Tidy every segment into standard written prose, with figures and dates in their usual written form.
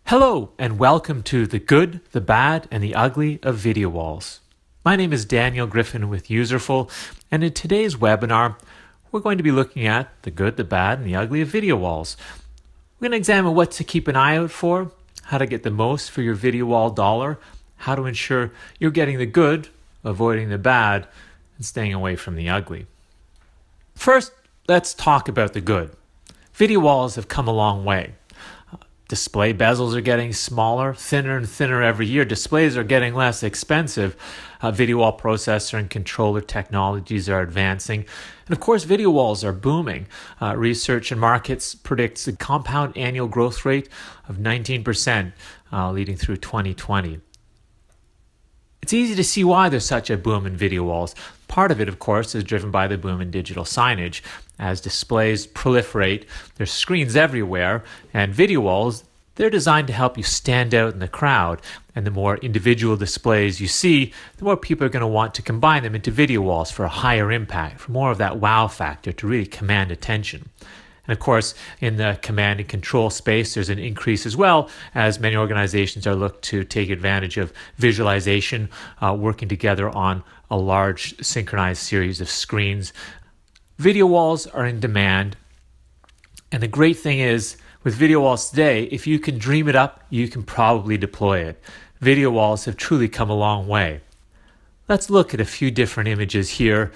Hello and welcome to The Good, the Bad, and the Ugly of Video Walls. My name is Daniel Griffin with Userful, and in today's webinar, we're going to be looking at the good, the bad, and the ugly of video walls. We're going to examine what to keep an eye out for, how to get the most for your video wall dollar, how to ensure you're getting the good, avoiding the bad, and staying away from the ugly. First, let's talk about the good. Video walls have come a long way. Display bezels are getting smaller, thinner and thinner every year. Displays are getting less expensive. Video wall processor and controller technologies are advancing. And of course, video walls are booming. Research and markets predicts a compound annual growth rate of 19% leading through 2020. It's easy to see why there's such a boom in video walls. Part of it, of course, is driven by the boom in digital signage. As displays proliferate, there's screens everywhere, and video walls, they're designed to help you stand out in the crowd. And the more individual displays you see, the more people are going to want to combine them into video walls for a higher impact, for more of that wow factor to really command attention. And of course, in the command and control space, there's an increase as well, as many organizations are looked to take advantage of visualization, working together on a large synchronized series of screens. Video walls are in demand. And the great thing is, with video walls today, if you can dream it up, you can probably deploy it. Video walls have truly come a long way. Let's look at a few different images here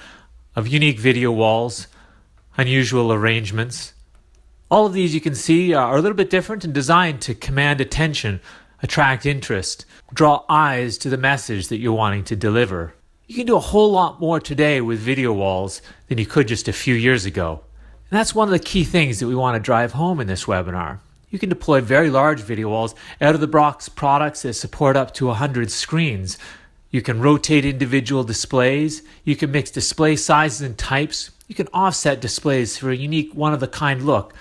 of unique video walls, unusual arrangements. All of these you can see are a little bit different and designed to command attention, attract interest, draw eyes to the message that you're wanting to deliver. You can do a whole lot more today with video walls than you could just a few years ago. And that's one of the key things that we want to drive home in this webinar. You can deploy very large video walls out of the box products that support up to 100 screens. You can rotate individual displays. You can mix display sizes and types. You can offset displays for a unique one-of-a-kind look.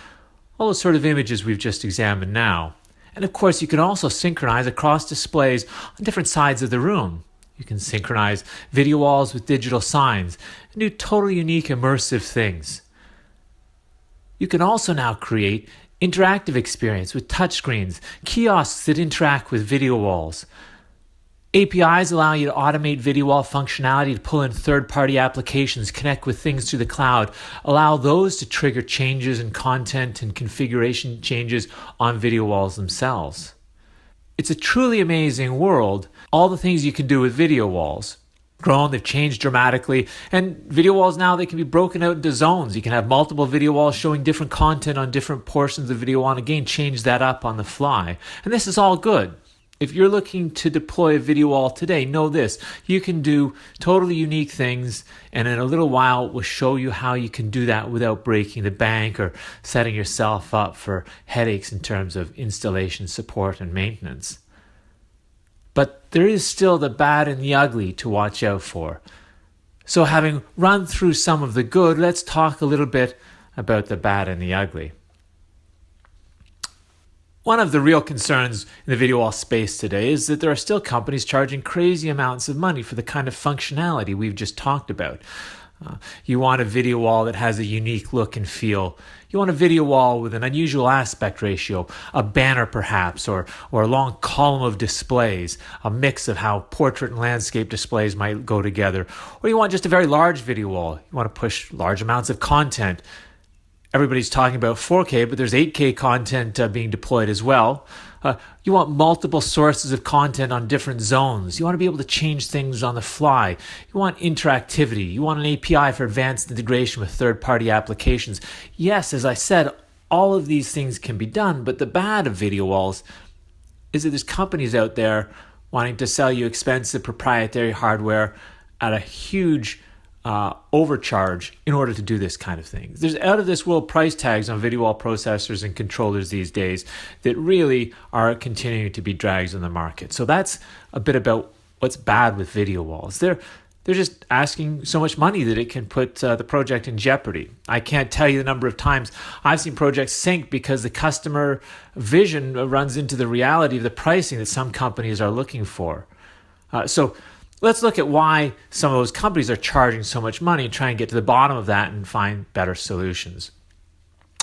All those sort of images we've just examined now. And of course, you can also synchronize across displays on different sides of the room. You can synchronize video walls with digital signs and do totally unique immersive things. You can also now create interactive experience with touchscreens, kiosks that interact with video walls. APIs allow you to automate video wall functionality to pull in third-party applications, connect with things through the cloud, allow those to trigger changes in content and configuration changes on video walls themselves. It's a truly amazing world, all the things you can do with video walls. They've changed dramatically, and video walls now, they can be broken out into zones. You can have multiple video walls showing different content on different portions of the video wall, and again, change that up on the fly. And this is all good. If you're looking to deploy a video wall today, know this. You can do totally unique things, and in a little while, we'll show you how you can do that without breaking the bank or setting yourself up for headaches in terms of installation, support, and maintenance. But there is still the bad and the ugly to watch out for. So having run through some of the good, let's talk a little bit about the bad and the ugly. One of the real concerns in the video wall space today is that there are still companies charging crazy amounts of money for the kind of functionality we've just talked about. You want a video wall that has a unique look and feel. You want a video wall with an unusual aspect ratio, a banner perhaps, or a long column of displays, a mix of how portrait and landscape displays might go together. Or you want just a very large video wall. You want to push large amounts of content. Everybody's talking about 4K, but there's 8K content being deployed as well. You want multiple sources of content on different zones. You want to be able to change things on the fly. You want interactivity. You want an API for advanced integration with third-party applications. Yes, as I said, all of these things can be done, but the bad of video walls is that there's companies out there wanting to sell you expensive proprietary hardware at a huge overcharge in order to do this kind of thing. There's out of this world price tags on video wall processors and controllers these days that really are continuing to be drags on the market. So that's a bit about what's bad with video walls. They're just asking so much money that it can put the project in jeopardy. I can't tell you the number of times I've seen projects sink because the customer vision runs into the reality of the pricing that some companies are looking for. So let's look at why some of those companies are charging so much money and try and get to the bottom of that and find better solutions.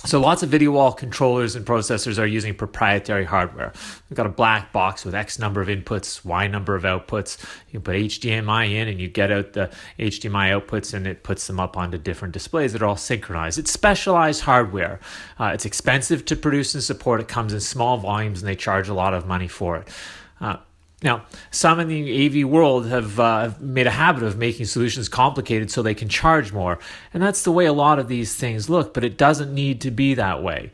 So lots of video wall controllers and processors are using proprietary hardware. We've got a black box with X number of inputs, Y number of outputs. You can put HDMI in and you get out the HDMI outputs and it puts them up onto different displays that are all synchronized. It's specialized hardware. It's expensive to produce and support. It comes in small volumes and they charge a lot of money for it. Now, some in the AV world have made a habit of making solutions complicated so they can charge more. And that's the way a lot of these things look, but it doesn't need to be that way.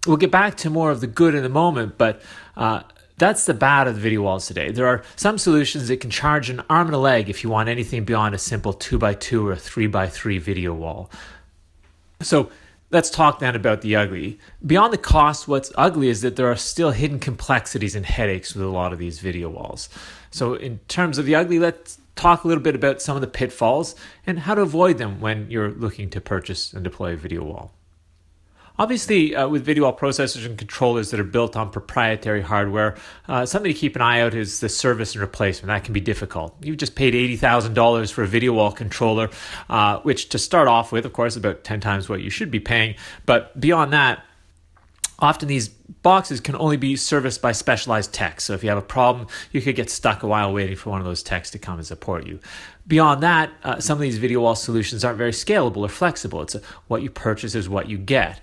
We'll get back to more of the good in a moment, but that's the bad of the video walls today. There are some solutions that can charge an arm and a leg if you want anything beyond a simple 2x2 or 3x3 video wall. So let's talk then about the ugly. Beyond the cost, what's ugly is that there are still hidden complexities and headaches with a lot of these video walls. So in terms of the ugly, let's talk a little bit about some of the pitfalls and how to avoid them when you're looking to purchase and deploy a video wall. Obviously, with video wall processors and controllers that are built on proprietary hardware, something to keep an eye out is the service and replacement. That can be difficult. You've just paid $80,000 for a video wall controller, which to start off with, of course, about 10 times what you should be paying. But beyond that, often these boxes can only be serviced by specialized techs. So if you have a problem, you could get stuck a while waiting for one of those techs to come and support you. Beyond that, some of these video wall solutions aren't very scalable or flexible. It's what you purchase is what you get.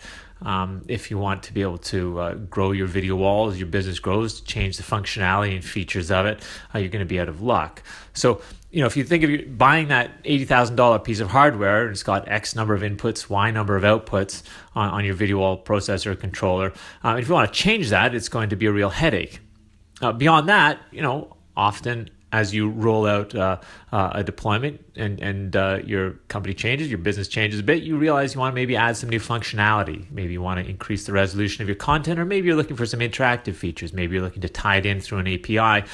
If you want to be able to grow your video wall as your business grows, change the functionality and features of it, you're going to be out of luck. So, if you think of buying that $80,000 piece of hardware, and it's got X number of inputs, Y number of outputs on your video wall processor or controller, if you want to change that, it's going to be a real headache. Beyond that, often as you roll out a deployment and your company changes, your business changes a bit, you realize you want to maybe add some new functionality. Maybe you want to increase the resolution of your content, or maybe you're looking for some interactive features. Maybe you're looking to tie it in through an API.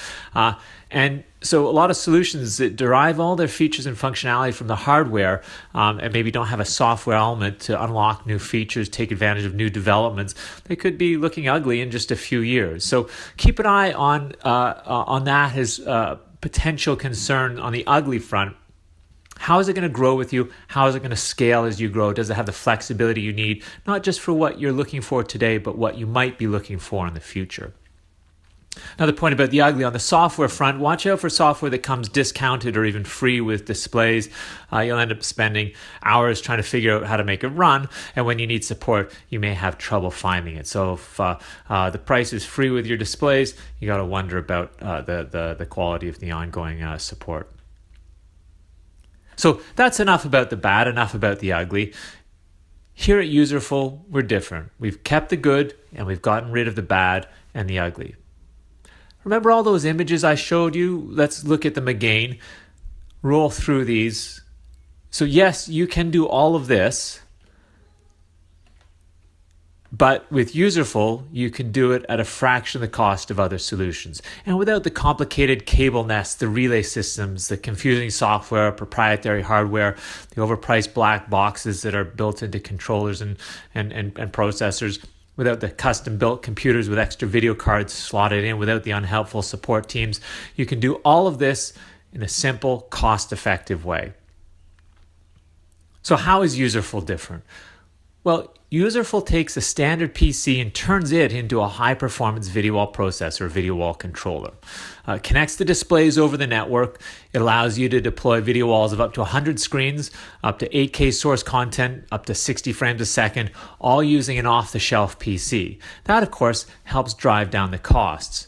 And so a lot of solutions that derive all their features and functionality from the hardware and maybe don't have a software element to unlock new features, take advantage of new developments, they could be looking ugly in just a few years. So keep an eye on that as potential concern on the ugly front. How is it going to grow with you? How is it going to scale as you grow? Does it have the flexibility you need, not just for what you're looking for today, but what you might be looking for in the future? Another point about the ugly on the software front, watch out for software that comes discounted or even free with displays. You'll end up spending hours trying to figure out how to make it run, and when you need support, you may have trouble finding it. So if the price is free with your displays, you got to wonder about the quality of the ongoing support. So that's enough about the bad, enough about the ugly. Here at Userful, we're different. We've kept the good and we've gotten rid of the bad and the ugly. Remember all those images I showed you? Let's look at them again. Roll through these. So yes, you can do all of this, but with Userful, you can do it at a fraction of the cost of other solutions. And without the complicated cable nests, the relay systems, the confusing software, proprietary hardware, the overpriced black boxes that are built into controllers and processors, without the custom-built computers with extra video cards slotted in, without the unhelpful support teams, you can do all of this in a simple, cost-effective way. So how is Userful different? Well, Userful takes a standard PC and turns it into a high-performance video wall processor, video wall controller. It connects the displays over the network. It allows you to deploy video walls of up to 100 screens, up to 8K source content, up to 60 frames a second, all using an off-the-shelf PC. That, of course, helps drive down the costs.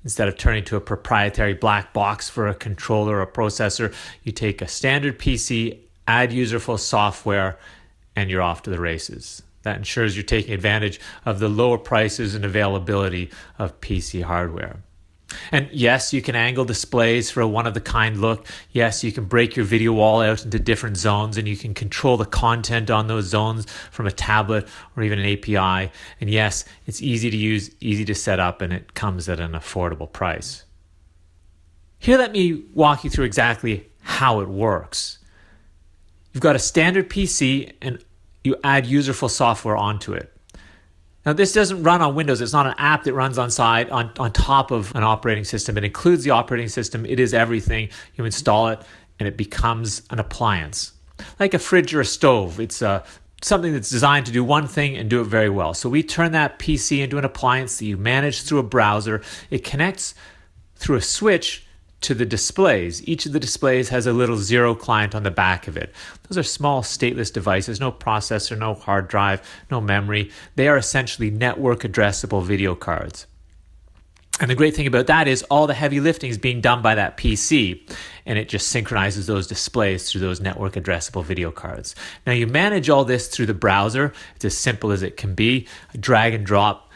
Instead of turning to a proprietary black box for a controller or processor, you take a standard PC, add Userful software, and you're off to the races. That ensures you're taking advantage of the lower prices and availability of PC hardware. And yes, you can angle displays for a one-of-the-kind look. Yes, you can break your video wall out into different zones, and you can control the content on those zones from a tablet or even an API. And yes, it's easy to use, easy to set up, and it comes at an affordable price. Here, let me walk you through exactly how it works. You've got a standard PC and you add Userful software onto it. Now, this doesn't run on Windows. It's not an app that runs on top of an operating system. It includes the operating system. It is everything. You install it and it becomes an appliance. Like a fridge or a stove. It's something that's designed to do one thing and do it very well. So we turn that PC into an appliance that you manage through a browser. It connects through a switch to the displays. Each of the displays has a little zero client on the back of it. Those are small stateless devices, no processor, no hard drive, no memory. They are essentially network addressable video cards. And the great thing about that is all the heavy lifting is being done by that PC, and it just synchronizes those displays through those network addressable video cards. Now you manage all this through the browser. It's as simple as it can be. Drag and drop,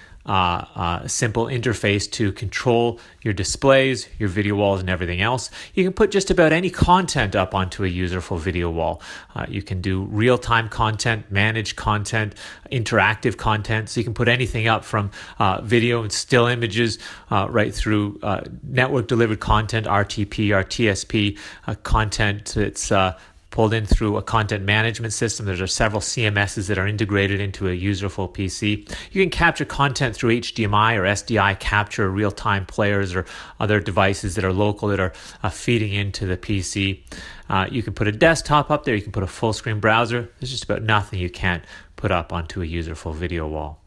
simple interface to control your displays, your video walls, and everything else. You can put just about any content up onto a Userful video wall. You can do real-time content, manage content, interactive content. So you can put anything up from video and still images right through network-delivered content, RTP, RTSP, content that's pulled in through a content management system. There are several CMSs that are integrated into a Userful PC. You can capture content through HDMI or SDI capture, real-time players or other devices that are local that are feeding into the PC. You can put a desktop up there. You can put a full-screen browser. There's just about nothing you can't put up onto a Userful video wall.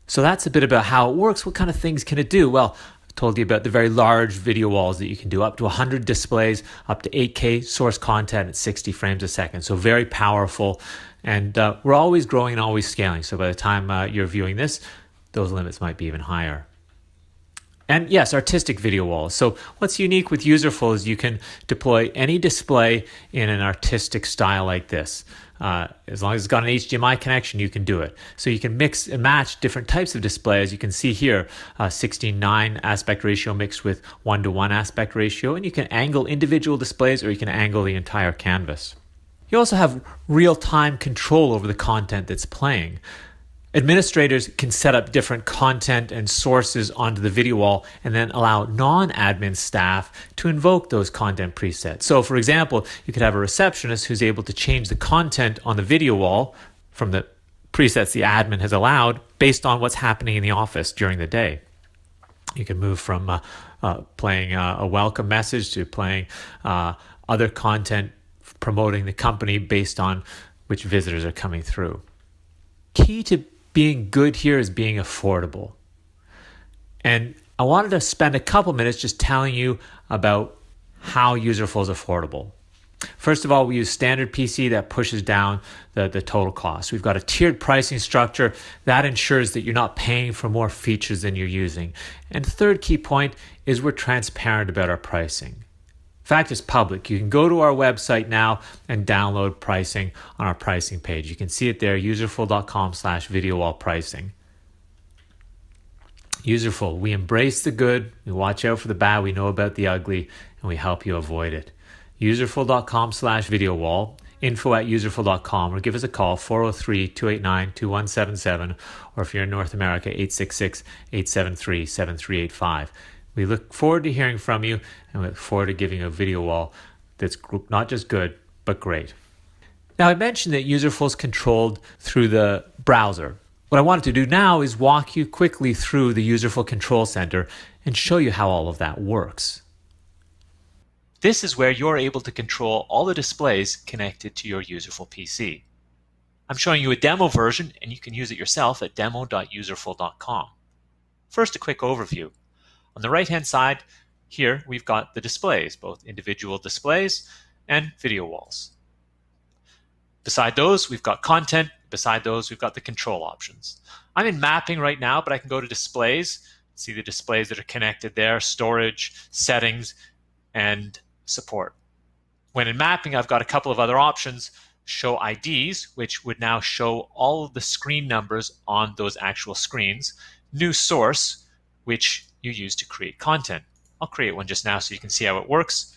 So that's a bit about how it works. What kind of things can it do? Well, told you about the very large video walls that you can do, up to 100 displays, up to 8K source content at 60 frames a second. So very powerful. And we're always growing and always scaling. So by the time you're viewing this, those limits might be even higher. And yes, artistic video walls. So what's unique with Userful is you can deploy any display in an artistic style like this. As long as it's got an HDMI connection, you can do it. So you can mix and match different types of displays. You can see here, 16:9 aspect ratio mixed with 1:1 aspect ratio. And you can angle individual displays or you can angle the entire canvas. You also have real-time control over the content that's playing. Administrators can set up different content and sources onto the video wall and then allow non-admin staff to invoke those content presets. So for example, you could have a receptionist who's able to change the content on the video wall from the presets the admin has allowed based on what's happening in the office during the day. You can move from playing a welcome message to playing other content promoting the company based on which visitors are coming through. Key to being good here is being affordable. And I wanted to spend a couple minutes just telling you about how Userful is affordable. First of all, we use standard PC that pushes down the total cost. We've got a tiered pricing structure that ensures that you're not paying for more features than you're using. And the third key point is we're transparent about our pricing. In fact, it's public. You can go to our website now and download pricing on our pricing page. You can see it there, userful.com/video wall pricing. Userful, we embrace the good, we watch out for the bad, we know about the ugly, and we help you avoid it. Userful.com/video wall, info@userful.com, or give us a call, 403-289-2177, or if you're in North America, 866-873-7385. We look forward to hearing from you, and we look forward to giving you a video wall that's not just good, but great. Now, I mentioned that Userful is controlled through the browser. What I wanted to do now is walk you quickly through the Userful Control Center and show you how all of that works. This is where you're able to control all the displays connected to your Userful PC. I'm showing you a demo version, and you can use it yourself at demo.userful.com. First, a quick overview. On the right-hand side, here we've got the displays, both individual displays and video walls. Beside those, we've got content. Beside those, we've got the control options. I'm in mapping right now, but I can go to displays, see the displays that are connected there, storage, settings, and support. When in mapping, I've got a couple of other options. Show IDs, which would now show all of the screen numbers on those actual screens. New source, which you use to create content. I'll create one just now so you can see how it works.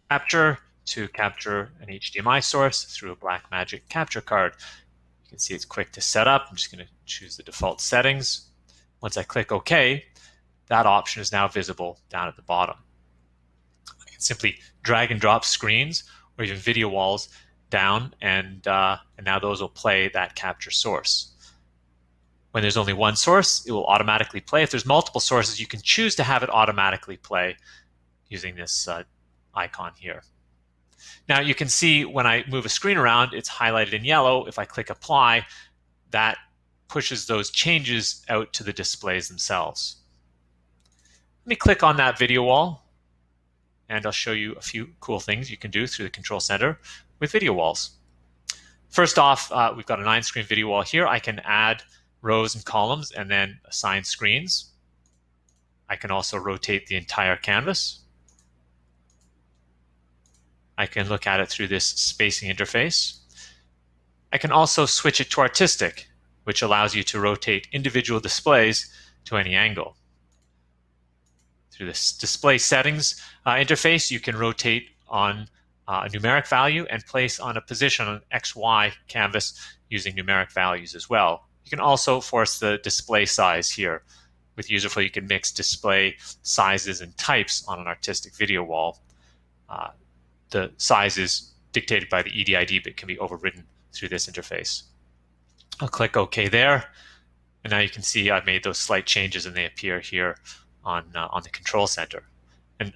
Capture to capture an HDMI source through a Blackmagic capture card. You can see it's quick to set up. I'm just going to choose the default settings. Once I click OK, that option is now visible down at the bottom. I can simply drag and drop screens or even video walls down, and now those will play that capture source. When there's only one source, it will automatically play. If there's multiple sources, you can choose to have it automatically play using this icon here. Now you can see when I move a screen around, it's highlighted in yellow. If I click apply, that pushes those changes out to the displays themselves. Let me click on that video wall, and I'll show you a few cool things you can do through the Control Center with video walls. First off, we've got a 9-screen video wall here. I can add rows and columns and then assign screens. I can also rotate the entire canvas. I can look at it through this spacing interface. I can also switch it to artistic, which allows you to rotate individual displays to any angle. Through this display settings interface, you can rotate on a numeric value and place on a position on XY canvas using numeric values as well. You can also force the display size here. With Userful, you can mix display sizes and types on an artistic video wall. The size is dictated by the EDID, but can be overridden through this interface. I'll click OK there, and now you can see I've made those slight changes and they appear here on the Control Center. And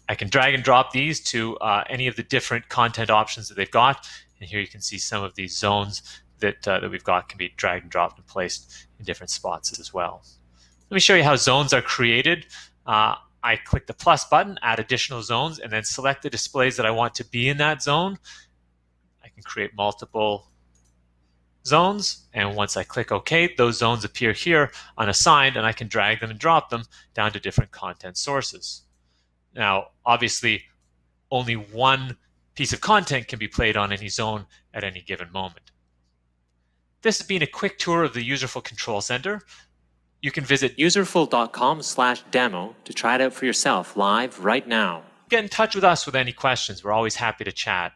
I can drag and drop these to any of the different content options that they've got. And here you can see some of these zones that we've got can be dragged and dropped and placed in different spots as well. Let me show you how zones are created. I click the plus button, add additional zones, and then select the displays that I want to be in that zone. I can create multiple zones, and once I click OK, those zones appear here unassigned, and I can drag them and drop them down to different content sources. Now, obviously, only one piece of content can be played on any zone at any given moment. This has been a quick tour of the Userful Control Center. You can visit userful.com/demo to try it out for yourself live right now. Get in touch with us with any questions. We're always happy to chat.